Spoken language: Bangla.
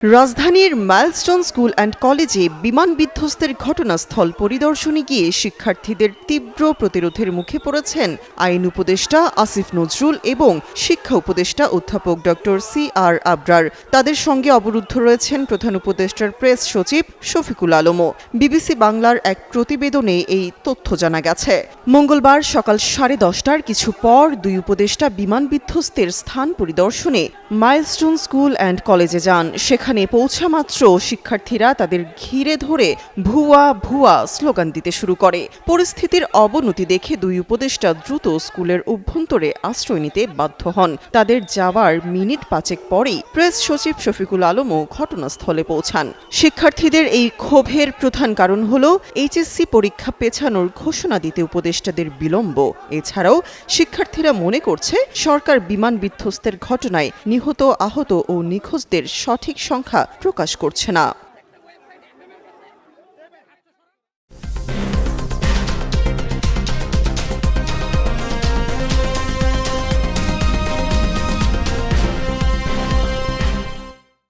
রাজধানীর মাইলস্টোন স্কুল অ্যান্ড কলেজে বিমান বিধ্বস্তের ঘটনাস্থল পরিদর্শনে গিয়ে শিক্ষার্থীদের তীব্র প্রতিরোধের মুখে পড়েছেন আইন উপদেষ্টা আসিফ নজরুল এবং শিক্ষা উপদেষ্টা অধ্যাপক ডক্টর CR আবরার। তাদের সঙ্গে অবরুদ্ধ রয়েছেন প্রধান উপদেষ্টার প্রেস সচিব শফিকুল আলমও। বিবিসি বাংলার এক প্রতিবেদনে এই তথ্য জানা গেছে। মঙ্গলবার সকাল 10:30টার কিছু পর দুই উপদেষ্টা বিমান বিধ্বস্তের স্থান পরিদর্শনে মাইলস্টোন স্কুল অ্যান্ড কলেজে যান। সেখানে পৌঁছা মাত্র শিক্ষার্থীরা তাদের ঘিরে ধরে ভুয়া ভুয়া স্লোগান দিতে শুরু করে। পরিস্থিতির অবনতি দেখে দুই উপদেষ্টা দ্রুত স্কুলের অভ্যন্তরে আশ্রয় নিতে বাধ্য হন। তাদের যাওয়ার মিনিট পাঁচেক পরেই প্রেস সচিব শফিকুল আলমও ঘটনাস্থলে পৌঁছান। শিক্ষার্থীদের এই ক্ষোভের প্রধান কারণ হল HSC পরীক্ষা পেছানোর ঘোষণা দিতে উপদেষ্টাদের বিলম্ব। এছাড়াও শিক্ষার্থীরা মনে করছে সরকার বিমান বিধ্বস্তের ঘটনায় নিহত, আহত ও নিখোঁজদের সঠিক সংখ্যা প্রকাশ করছে না।